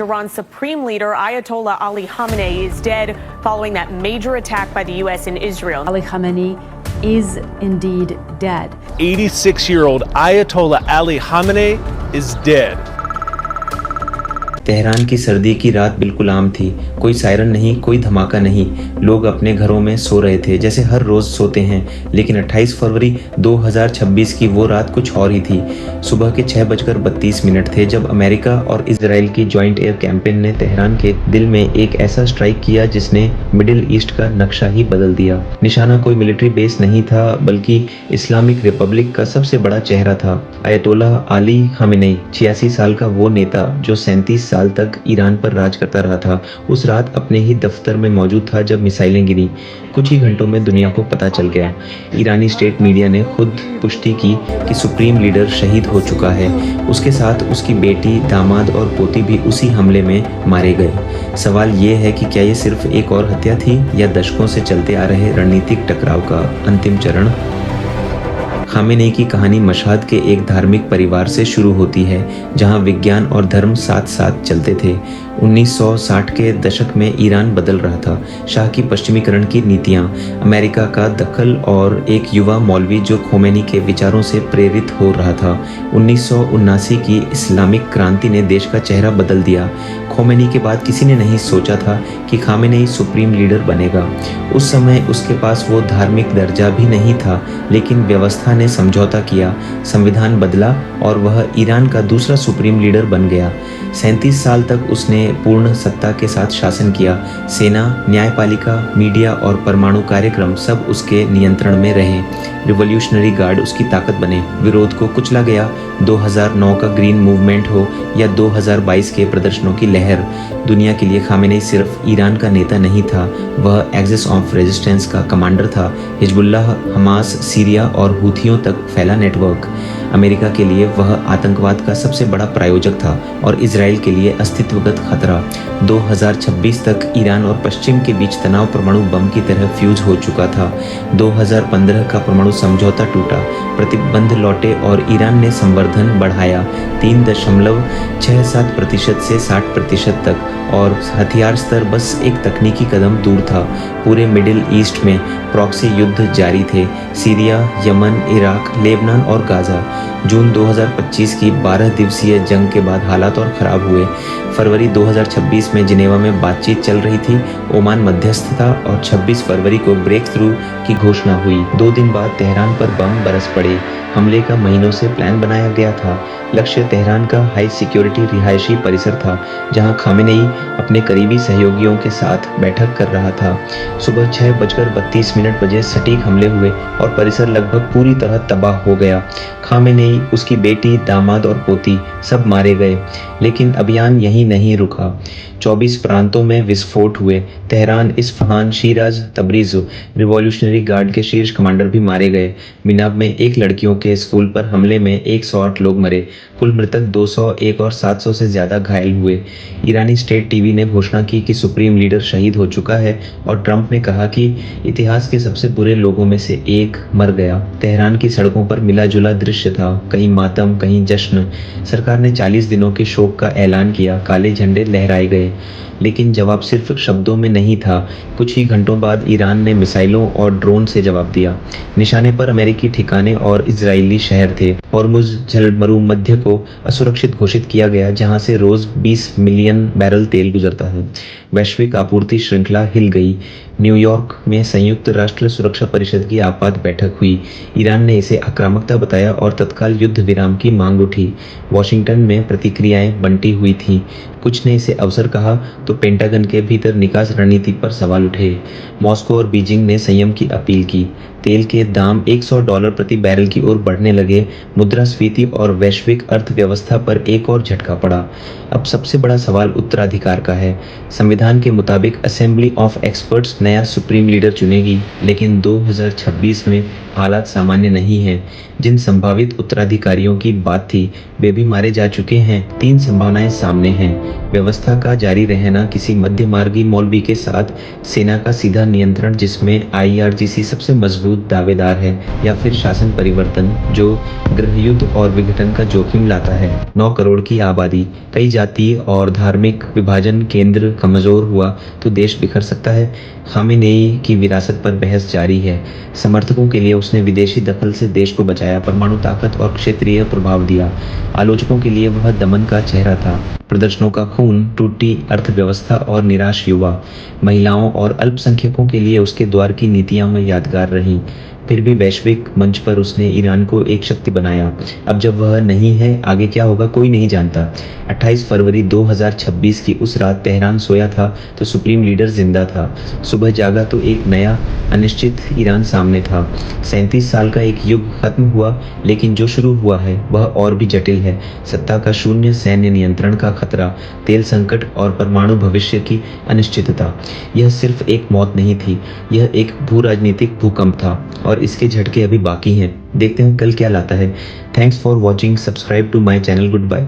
Iran's supreme leader Ayatollah Ali Khamenei is dead following that major attack by the U.S. in Israel. Ali Khamenei is indeed dead. 86-year-old Ayatollah Ali Khamenei is dead. Tehran की सर्दी की रात बिल्कुल आम थी। कोई siren नहीं, कोई धमाका नहीं। लोग अपने घरों में सो रहे थे जैसे हर रोज सोते हैं। लेकिन 28 फरवरी 2026 की वो रात कुछ और ही थी। सुबह के 6:32 थे जब अमेरिका और इजराइल की जॉइंट एयर कैंपेन ने तेहरान के दिल में एक ऐसा स्ट्राइक किया जिसने मिडिल ईस्ट का नक्शा ही बदल दिया। निशाना कोई मिलिट्री बेस नहीं था बल्कि इस्लामिक रिपब्लिक का सबसे बड़ा चेहरा था, अयतोल्लाह अली खामेनेई। 86 साल का वो नेता जो 37 साल तक ईरान पर राज करता रहा था, उस रात अपने ही दफ्तर में मौजूद था जब मिसाइलें गिरी। कुछ ही घंटों में दुनिया को पता चल गया। ईरानी स्टेट मीडिया ने खुद पुष्टि की कि सुप्रीम लीडर शहीद हो चुका है। उसके साथ उसकी बेटी, दामाद और पोती भी उसी हमले में मारे गए। सवाल ये है कि क्या ये सिर्फ एक और हत्या थी या दशकों से चलते आ रहे रणनीतिक टकराव का अंतिम चरण? खामेनेई की कहानी मशहद के एक धार्मिक परिवार से शुरू होती है जहां विज्ञान और धर्म साथ साथ चलते थे। 1960 के दशक में ईरान बदल रहा था। शाह की पश्चिमीकरण की नीतियां, अमेरिका का दखल और एक युवा मौलवी जो खोमेनी के विचारों से प्रेरित हो रहा था। 1979 की इस्लामिक क्रांति ने देश का चेहरा बदल दिया। खोमेनी के बाद किसी ने नहीं सोचा था कि खामेनेई सुप्रीम लीडर बनेगा। उस समय उसके पास वो धार्मिक दर्जा भी नहीं था, लेकिन व्यवस्था ने समझौता किया, संविधान बदला और वह ईरान का दूसरा सुप्रीम लीडर बन गया। 37 साल तक उसने पूर्ण सत्ता के साथ शासन किया। सेना, न्यायपालिका, मीडिया और परमाणु कार्यक्रम सब उसके नियंत्रण में रहे। रिवॉल्यूशनरी गार्ड उसकी ताकत बने। विरोध को कुचला गया। 2009 का ग्रीन मूवमेंट हो या 2022 के प्रदर्शनों की लहर, दुनिया के लिए खामेनेई सिर्फ ईरान का नेता नहीं था, वह एक्सिस ऑफ रेजिस्टेंस का कमांडर था। हिजबुल्लाह, हमास, सीरिया और हूथियों तक फैला नेटवर्क। अमेरिका के लिए वह आतंकवाद का सबसे बड़ा प्रायोजक था और इजराइल के लिए अस्तित्वगत खतरा। 2026 तक ईरान और पश्चिम के बीच तनाव परमाणु बम की तरह फ्यूज हो चुका था। 2015 का परमाणु समझौता टूटा, प्रतिबंध लौटे और ईरान ने संवर्धन बढ़ाया 3.67% से 60% तक, और हथियार स्तर बस एक तकनीकी कदम दूर था। पूरे मिडिल ईस्ट में प्रॉक्सी युद्ध जारी थे, सीरिया, यमन, इराक, लेबनान और गाजा। जून 2025 की 12 दिवसीय जंग के बाद हालात और खराब हुए। फरवरी 2026 में जिनेवा में बातचीत चल रही थी, ओमान मध्यस्थ था और 26 फरवरी को ब्रेक थ्रू की घोषणा हुई। 2 दिन बाद तेहरान पर बम बरस पड़े। हमले का महीनों से प्लान बनाया गया था। लक्ष्य तेहरान का हाई सिक्योरिटी रिहायशी परिसर था जहां खामेनेई अपने करीबी सहयोगियों के साथ बैठक कर रहा था। सुबह 6:32 बजे सटीक हमले हुए और परिसर लगभग पूरी तरह तबाह हो गया। खामेनेई, उसकी बेटी, दामाद और पोती सब मारे गए। लेकिन अभियान यहीं नहीं रुका। 24 प्रांतों में विस्फोट हुए। Tehran, Isfahan, Siraj, Tabriz. Revolutionary guard के शीर्ष कमांडर भी मारे गए। मिनाब में एक लड़कियों के स्कूल पर हमले में 108 लोग मरे। कुल मृतक 201 और 700 से ज्यादा घायल हुए। ईरानी स्टेट टीवी ने घोषणा की कि सुप्रीम लीडर शहीद हो चुका है और ट्रंप ने कहा कि इतिहास के सबसे बुरे लोगों में से एक मर गया। तेहरान की सड़कों पर मिला जुला दृश्य था, कहीं मातम, कहीं जश्न। सरकार ने 40 दिनों के शोक का ऐलान किया, काले झंडे लहराए गए। लेकिन जवाब सिर्फ शब्दों में नहीं था। कुछ ही घंटों बाद ईरान ने मिसाइलों और ड्रोन से जवाब दिया। निशाने पर अमेरिकी ठिकाने और इजरायली शहर थे। हॉर्मुज जलमरुमध्य को असुरक्षित घोषित किया गया, जहां से रोज 20 मिलियन बैरल तेल गुजरता है। वैश्विक आपूर्ति श्रृंखला हिल गई। न्यूयॉर्क में संयुक्त राष्ट्र सुरक्षा परिषद की आपात बैठक हुई। ईरान ने इसे आक्रामकता बताया और तत्काल युद्ध विराम की मांग उठी। वॉशिंगटन में प्रतिक्रियाएं बंटी हुई थीं। कुछ ने इसे अवसर कहा तो पेंटागन के भीतर निकास रणनीति पर सवाल उठे। मॉस्को और बीजिंग ने संयम की अपील की। तेल के दाम $100 प्रति बैरल की ओर बढ़ने लगे। मुद्रास्फीति और वैश्विक अर्थव्यवस्था पर एक और झटका पड़ा। अब सबसे बड़ा सवाल उत्तराधिकार का है। संविधान के मुताबिक असेंबली ऑफ एक्सपर्ट्स नया सुप्रीम लीडर चुनेगी, लेकिन 2026 में हालात सामान्य नहीं हैं। जिन संभावित उत्तराधिकारियों की बात थी वे भी मारे जा चुके हैं। 3 संभावनाएं सामने हैं। व्यवस्था का जारी रहना, किसी मध्यमार्गी मौलवी के साथ सेना का सीधा नियंत्रण जिसमें IRGC सबसे मजबूत दावेदार है, या फिर शासन परिवर्तन जो गृह युद्ध और विघटन का जोखिम लाता है। 9 करोड़ की आबादी, कई जातीय और धार्मिक विभाजन, केंद्र कमजोर हुआ तो देश बिखर सकता है। खामेनेई की विरासत पर बहस जारी है। समर्थकों के लिए उसने विदेशी दखल से देश को बचाया, परमाणु ताकत और क्षेत्रीय प्रभाव दिया। आलोचकों के लिए वह दमन का चेहरा था। प्रदर्शनों का खून, टूटी अर्थव्यवस्था और निराश युवा। महिलाओं और अल्पसंख्यकों के लिए उसके द्वार की नीतियां में यादगार रहीं। फिर भी वैश्विक मंच पर उसने ईरान को एक शक्ति बनाया। अब जब वह नहीं है, आगे क्या होगा कोई नहीं जानता। 28 फरवरी 2026 की उस रात तेहरान सोया था तो सुप्रीम लीडर जिंदा था। सुबह जागा तो एक नया अनिश्चित ईरान सामने था। 37 साल का एक युग खत्म हुआ, लेकिन जो शुरू हुआ है वह और भी जटिल है। सत्ता का शून्य, सैन्य नियंत्रण का खतरा, तेल संकट और परमाणु भविष्य की अनिश्चितता। यह सिर्फ एक मौत नहीं थी, यह एक भू राजनीतिक भूकंप था और इसके झटके अभी बाकी हैं। देखते हैं कल क्या लाता है। Thanks for watching, subscribe to my channel, good bye.